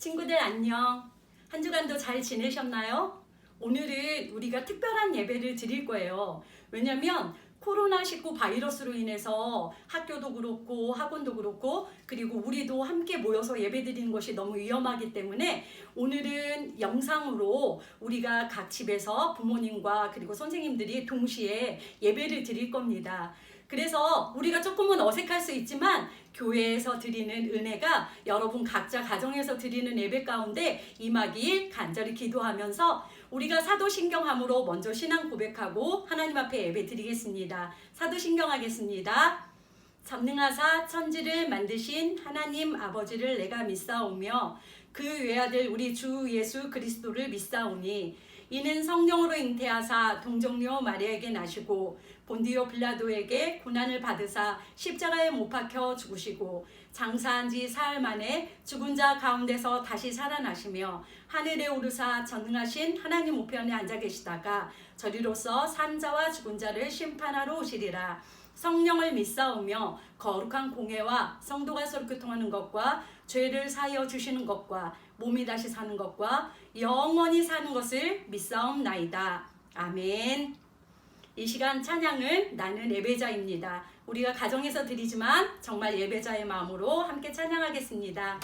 친구들 안녕. 한 주간도 잘 지내셨나요? 오늘은 우리가 특별한 예배를 드릴 거예요. 왜냐면 코로나19 바이러스로 인해서 학교도 그렇고 학원도 그렇고 그리고 우리도 함께 모여서 예배 드리는 것이 너무 위험하기 때문에 오늘은 영상으로 우리가 각 집에서 부모님과 그리고 선생님들이 동시에 예배를 드릴 겁니다. 그래서 우리가 조금은 어색할 수 있지만 교회에서 드리는 은혜가 여러분 각자 가정에서 드리는 예배 가운데 임하길 간절히 기도하면서 우리가 사도신경함으로 먼저 신앙 고백하고 하나님 앞에 예배 드리겠습니다. 사도신경 하겠습니다. 전능하사 천지를 만드신 하나님 아버지를 내가 믿사오며 그 외아들 우리 주 예수 그리스도를 믿사오니 이는 성령으로 잉태하사 동정녀 마리아에게 나시고 본디오 빌라도에게 고난을 받으사 십자가에 못 박혀 죽으시고 장사한 지 사흘 만에 죽은 자 가운데서 다시 살아나시며 하늘에 오르사 전능하신 하나님 우편에 앉아 계시다가 저리로서 산 자와 죽은 자를 심판하러 오시리라. 성령을 믿사오며 거룩한 공회와 성도가 서로 교통하는 것과 죄를 사하여 주시는 것과 몸이 다시 사는 것과 영원히 사는 것을 믿사옵나이다. 아멘. 이 시간 찬양은 나는 예배자입니다. 우리가 가정에서 드리지만 정말 예배자의 마음으로 함께 찬양하겠습니다.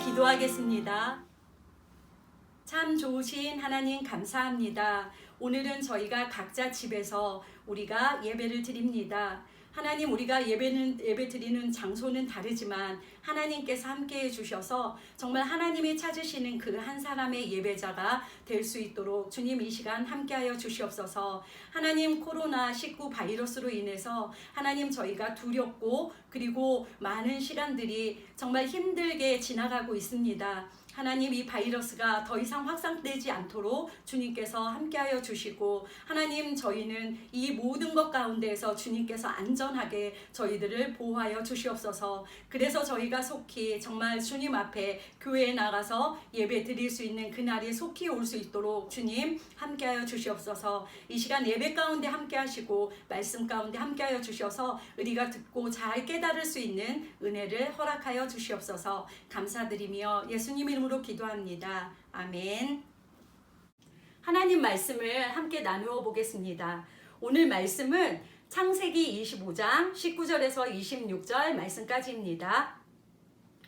기도하겠습니다. 참 좋으신 하나님 감사합니다. 오늘은 저희가 각자 집에서 우리가 예배를 드립니다. 하나님, 우리가 예배 드리는 장소는 다르지만 하나님께서 함께해 주셔서 정말 하나님이 찾으시는 그 한 사람의 예배자가 될 수 있도록 주님 이 시간 함께하여 주시옵소서. 하나님, 코로나19 바이러스로 인해서 하나님 저희가 두렵고 그리고 많은 시간들이 정말 힘들게 지나가고 있습니다. 하나님, 이 바이러스가 더 이상 확산되지 않도록 주님께서 함께하여 주시고 하나님, 저희는 이 모든 것 가운데에서 주님께서 안전하게 저희들을 보호하여 주시옵소서. 그래서 저희가 속히 정말 주님 앞에 교회에 나가서 예배 드릴 수 있는 그날이 속히 올 수 있도록 주님 함께하여 주시옵소서. 이 시간 예배 가운데 함께하시고 말씀 가운데 함께하여 주셔서 우리가 듣고 잘 깨달을 수 있는 은혜를 허락하여 주시옵소서. 감사드리며 예수님 이름으로 기도합니다. 아멘. 하나님 말씀을 함께 나누어 보겠습니다. 오늘 말씀은 창세기 25장 19절에서 26절 말씀까지입니다.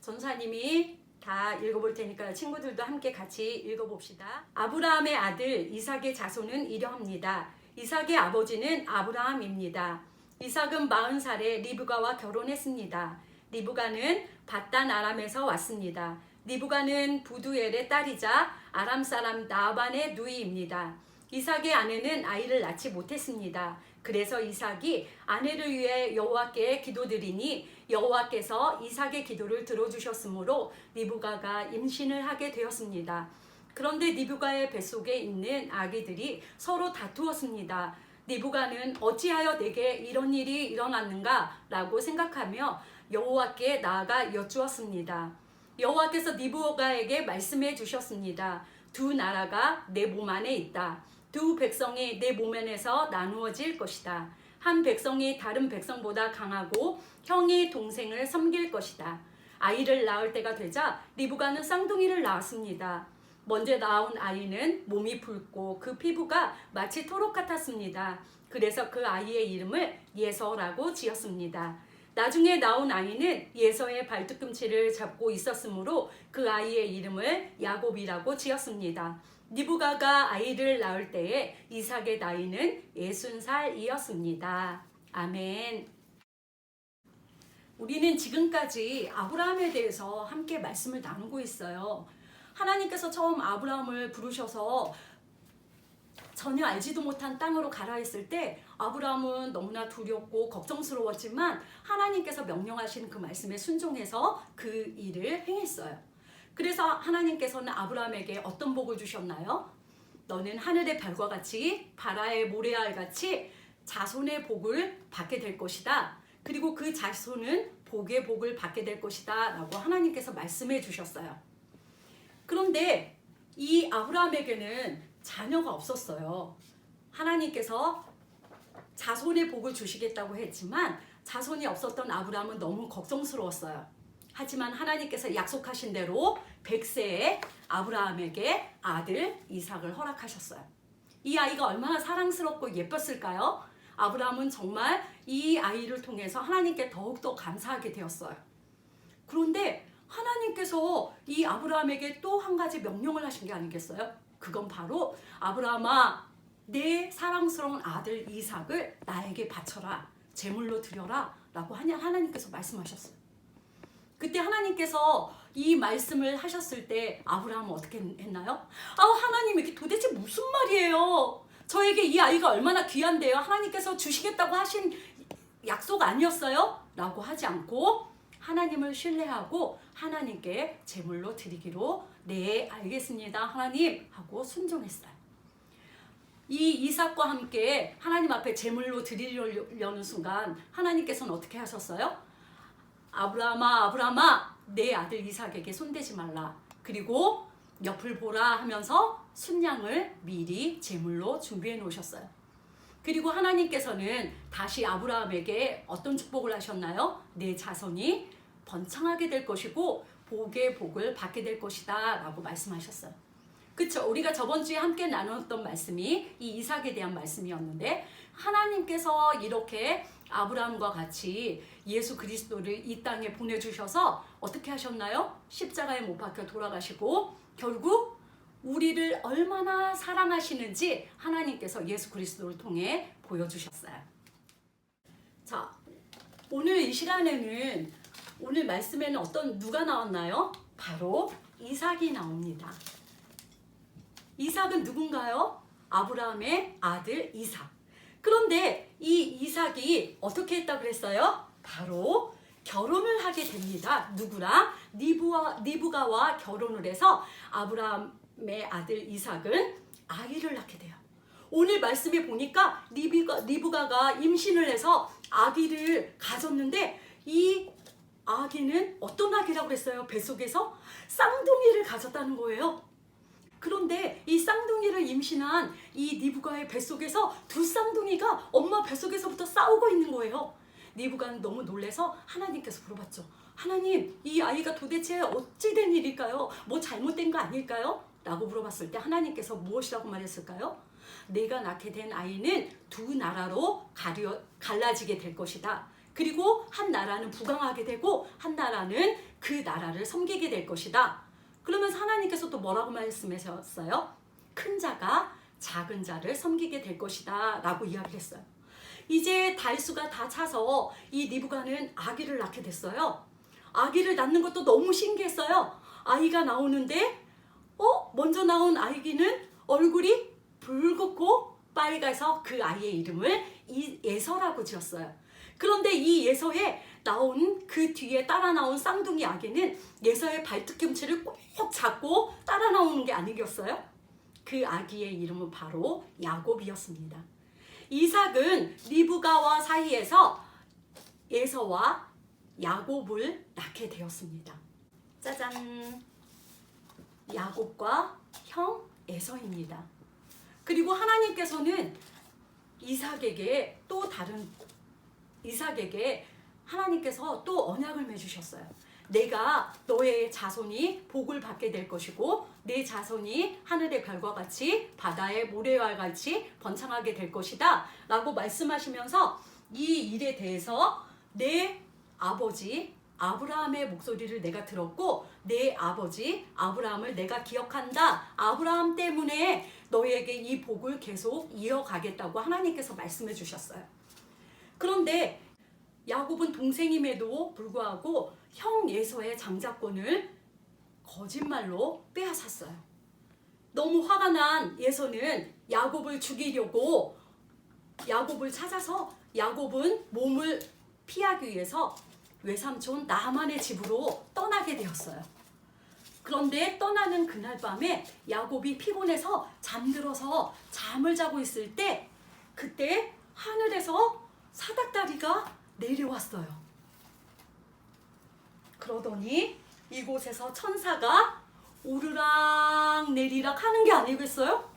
전사님이 다 읽어볼 테니까 친구들도 함께 같이 읽어봅시다. 아브라함의 아들 이삭의 자손은 이러합니다. 이삭의 아버지는 아브라함입니다. 이삭은 40살에 리브가와 결혼했습니다. 리브가는 밧단 아람에서 왔습니다. 리브가는 부두엘의 딸이자 아람 사람 나반의 누이입니다. 이삭의 아내는 아이를 낳지 못했습니다. 그래서 이삭이 아내를 위해 여호와께 기도드리니 여호와께서 이삭의 기도를 들어주셨으므로 리브가가 임신을 하게 되었습니다. 그런데 리브가의 뱃속에 있는 아기들이 서로 다투었습니다. 리브가는 어찌하여 내게 이런 일이 일어났는가 라고 생각하며 여호와께 나아가 여쭈었습니다. 여호와께서 리브가에게 말씀해 주셨습니다. 두 나라가 내 몸 안에 있다. 두 백성이 내 몸 안에서 나누어질 것이다. 한 백성이 다른 백성보다 강하고 형이 동생을 섬길 것이다. 아이를 낳을 때가 되자 리브가는 쌍둥이를 낳았습니다. 먼저 낳은 아이는 몸이 붉고 그 피부가 마치 토록 같았습니다. 그래서 그 아이의 이름을 예서라고 지었습니다. 나중에 나온 아이는 예서의 발뒤꿈치를 잡고 있었으므로 그 아이의 이름을 야곱이라고 지었습니다. 리브가가 아이를 낳을 때에 이삭의 나이는 60살이었습니다. 아멘. 우리는 지금까지 아브라함에 대해서 함께 말씀을 나누고 있어요. 하나님께서 처음 아브라함을 부르셔서 전혀 알지도 못한 땅으로 가라 했을 때 아브라함은 너무나 두렵고 걱정스러웠지만 하나님께서 명령하신 그 말씀에 순종해서 그 일을 행했어요. 그래서 하나님께서는 아브라함에게 어떤 복을 주셨나요? 너는 하늘의 별과 같이 바다의 모래알 같이 자손의 복을 받게 될 것이다. 그리고 그 자손은 복의 복을 받게 될 것이다 라고 하나님께서 말씀해 주셨어요. 그런데 이 아브라함에게는 자녀가 없었어요. 하나님께서 자손의 복을 주시겠다고 했지만 자손이 없었던 아브라함은 너무 걱정스러웠어요. 하지만 하나님께서 약속하신 대로 100세에 아브라함에게 아들 이삭을 허락하셨어요. 이 아이가 얼마나 사랑스럽고 예뻤을까요? 아브라함은 정말 이 아이를 통해서 하나님께 더욱더 감사하게 되었어요. 그런데 하나님께서 이 아브라함에게 또 한 가지 명령을 하신 게 아니겠어요? 그건 바로 아브라함아, 내 사랑스러운 아들 이삭을 나에게 바쳐라, 제물로 드려라 라고 하나님께서 말씀하셨어요. 그때 하나님께서 이 말씀을 하셨을 때 아브라함은 어떻게 했나요? 하나님 이게 도대체 무슨 말이에요? 저에게 이 아이가 얼마나 귀한데요? 하나님께서 주시겠다고 하신 약속 아니었어요? 라고 하지 않고 하나님을 신뢰하고 하나님께 제물로 드리기로 네 알겠습니다 하나님 하고 순종했어요. 이 이삭과 함께 하나님 앞에 제물로 드리려는 순간 하나님께서는 어떻게 하셨어요? 아브라함아 아브라함아 내 아들 이삭에게 손대지 말라. 그리고 옆을 보라 하면서 순양을 미리 제물로 준비해 놓으셨어요. 그리고 하나님께서는 다시 아브라함에게 어떤 축복을 하셨나요? 내 자손이 번창하게 될 것이고 복의 복을 받게 될 것이다 라고 말씀하셨어요. 그쵸? 우리가 저번 주에 함께 나눴던 말씀이 이 이삭에 대한 말씀이었는데 하나님께서 이렇게 아브라함과 같이 예수 그리스도를 이 땅에 보내주셔서 어떻게 하셨나요? 십자가에 못 박혀 돌아가시고 결국 우리를 얼마나 사랑하시는지 하나님께서 예수 그리스도를 통해 보여주셨어요. 자, 오늘 이 시간에는 오늘 말씀에는 누가 나왔나요? 바로 이삭이 나옵니다. 이삭은 누군가요? 아브라함의 아들 이삭. 그런데 이 이삭이 어떻게 했다고 그랬어요? 바로 결혼을 하게 됩니다. 누구랑? 리브가와 결혼을 해서 아브라함의 아들 이삭은 아기를 낳게 돼요. 오늘 말씀에 보니까 리브가가 임신을 해서 아기를 가졌는데 이 아기는 어떤 아기라고 그랬어요? 뱃속에서 쌍둥이를 가졌다는 거예요. 그런데 이 쌍둥이를 임신한 이 리브가의 뱃속에서 두 쌍둥이가 엄마 뱃속에서부터 싸우고 있는 거예요. 리브가는 너무 놀라서 하나님께서 물어봤죠. 하나님, 이 아이가 도대체 어찌 된 일일까요? 뭐 잘못된 거 아닐까요? 라고 물어봤을 때 하나님께서 무엇이라고 말했을까요? 내가 낳게 된 아이는 두 나라로 갈라지게 될 것이다. 그리고 한 나라는 부강하게 되고 한 나라는 그 나라를 섬기게 될 것이다. 그러면서 하나님께서 또 뭐라고 말씀하셨어요? 큰 자가 작은 자를 섬기게 될 것이다 라고 이야기를 했어요. 이제 달수가 다 차서 이 리브가는 아기를 낳게 됐어요. 아기를 낳는 것도 너무 신기했어요. 아이가 나오는데 먼저 나온 아기는 얼굴이 붉고 빨가서 그 아이의 이름을 예서라고 지었어요. 그런데 이 예서에 나온 그 뒤에 따라 나온 쌍둥이 아기는 예서의 발뒤꿈치를 꼭 잡고 따라 나오는 게 아니겠어요? 그 아기의 이름은 바로 야곱이었습니다. 이삭은 리브가와 사이에서 예서와 야곱을 낳게 되었습니다. 짜잔! 야곱과 형 에서입니다. 그리고 하나님께서는 이삭에게 하나님께서 또 언약을 맺으셨어요. 내가 너의 자손이 복을 받게 될 것이고 내 자손이 하늘의 별과 같이 바다의 모래와 같이 번창하게 될 것이다 라고 말씀하시면서 이 일에 대해서 내 아버지 아브라함의 목소리를 내가 들었고 내 아버지 아브라함을 내가 기억한다. 아브라함 때문에 너에게 이 복을 계속 이어가겠다고 하나님께서 말씀해 주셨어요. 그런데 야곱은 동생임에도 불구하고 형 에서의 장자권을 거짓말로 빼앗았어요. 너무 화가 난 에서는 야곱을 죽이려고 야곱을 찾아서 야곱은 몸을 피하기 위해서 외삼촌 나만의 집으로 떠나게 되었어요. 그런데 떠나는 그날 밤에 야곱이 피곤해서 잠들어서 잠을 자고 있을 때 그때 하늘에서 사닥다리가 내려왔어요. 그러더니 이곳에서 천사가 오르락 내리락 하는 게 아니겠어요?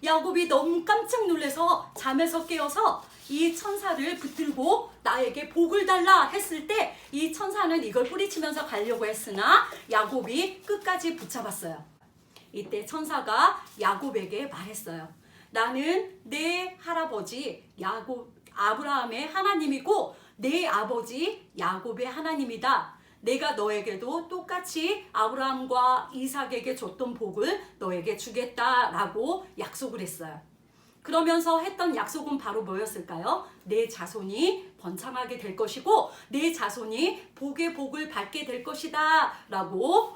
야곱이 너무 깜짝 놀라서 잠에서 깨어서 이 천사를 붙들고 나에게 복을 달라 했을 때 이 천사는 이걸 뿌리치면서 가려고 했으나 야곱이 끝까지 붙잡았어요. 이때 천사가 야곱에게 말했어요. 나는 내 할아버지 아브라함의 하나님이고 내 아버지 야곱의 하나님이다. 내가 너에게도 똑같이 아브라함과 이삭에게 줬던 복을 너에게 주겠다라고 약속을 했어요. 그러면서 했던 약속은 바로 뭐였을까요? 내 자손이 번창하게 될 것이고 내 자손이 복의 복을 받게 될 것이다 라고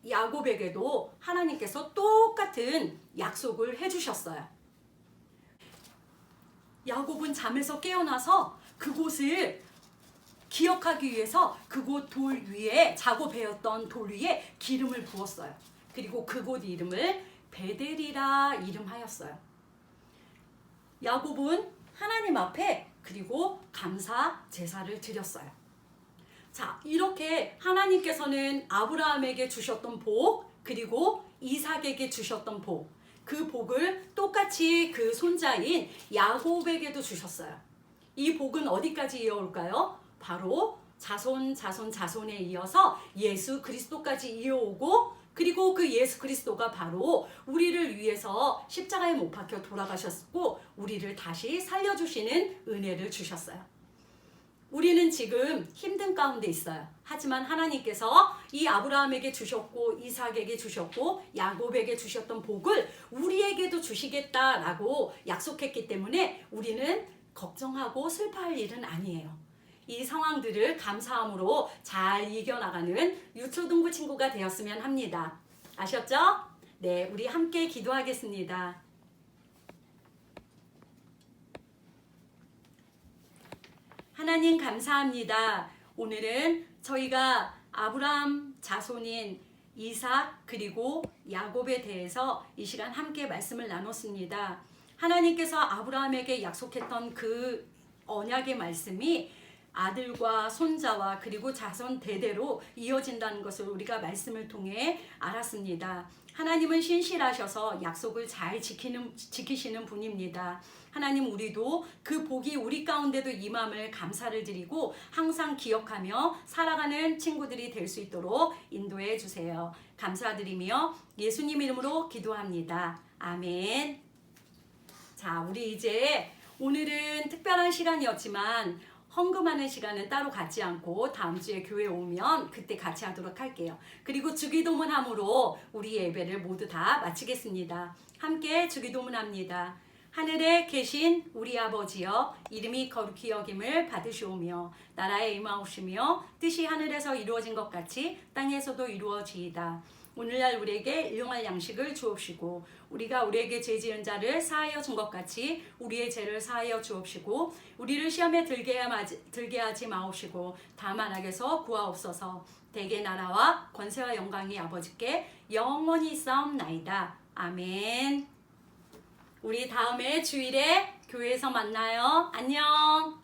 야곱에게도 하나님께서 똑같은 약속을 해주셨어요. 야곱은 잠에서 깨어나서 그곳을 기억하기 위해서 그곳 돌 위에 작업해왔던 돌 위에 기름을 부었어요. 그리고 그곳 이름을 베델이라 이름하였어요. 야곱은 하나님 앞에 그리고 감사 제사를 드렸어요. 자, 이렇게 하나님께서는 아브라함에게 주셨던 복 그리고 이삭에게 주셨던 복, 그 복을 똑같이 그 손자인 야곱에게도 주셨어요. 이 복은 어디까지 이어올까요? 바로 자손에 이어서 예수 그리스도까지 이어오고 그리고 그 예수 그리스도가 바로 우리를 위해서 십자가에 못 박혀 돌아가셨고 우리를 다시 살려주시는 은혜를 주셨어요. 우리는 지금 힘든 가운데 있어요. 하지만 하나님께서 이 아브라함에게 주셨고 이삭에게 주셨고 야곱에게 주셨던 복을 우리에게도 주시겠다라고 약속했기 때문에 우리는 걱정하고 슬퍼할 일은 아니에요. 이 상황들을 감사함으로 잘 이겨나가는 유초등부 친구가 되었으면 합니다. 아셨죠? 네, 우리 함께 기도하겠습니다. 하나님 감사합니다. 오늘은 저희가 아브라함 자손인 이삭 그리고 야곱에 대해서 이 시간 함께 말씀을 나눴습니다. 하나님께서 아브라함에게 약속했던 그 언약의 말씀이 아들과 손자와 그리고 자손 대대로 이어진다는 것을 우리가 말씀을 통해 알았습니다. 하나님은 신실하셔서 약속을 잘 지키시는 분입니다. 하나님, 우리도 그 복이 우리 가운데도 임함을 감사를 드리고 항상 기억하며 살아가는 친구들이 될 수 있도록 인도해 주세요. 감사드리며 예수님 이름으로 기도합니다. 아멘. 자, 우리 이제 오늘은 특별한 시간이었지만 헌금하는 시간은 따로 갖지 않고 다음 주에 교회 오면 그때 같이 하도록 할게요. 그리고 주기도문함으로 우리 예배를 모두 다 마치겠습니다. 함께 주기도문합니다. 하늘에 계신 우리 아버지여, 이름이 거룩히 여김을 받으시오며 나라에 임하옵시며 뜻이 하늘에서 이루어진 것 같이 땅에서도 이루어지이다. 오늘날 우리에게 일용할 양식을 주옵시고 우리가 우리에게 죄 지은 자를 사하여 준 것 같이 우리의 죄를 사하여 주옵시고 우리를 시험에 들게 하지 마옵시고 다만 악에서 구하옵소서. 대개 나라와 권세와 영광이 아버지께 영원히 있사옵나이다. 아멘. 우리 다음에 주일에 교회에서 만나요. 안녕.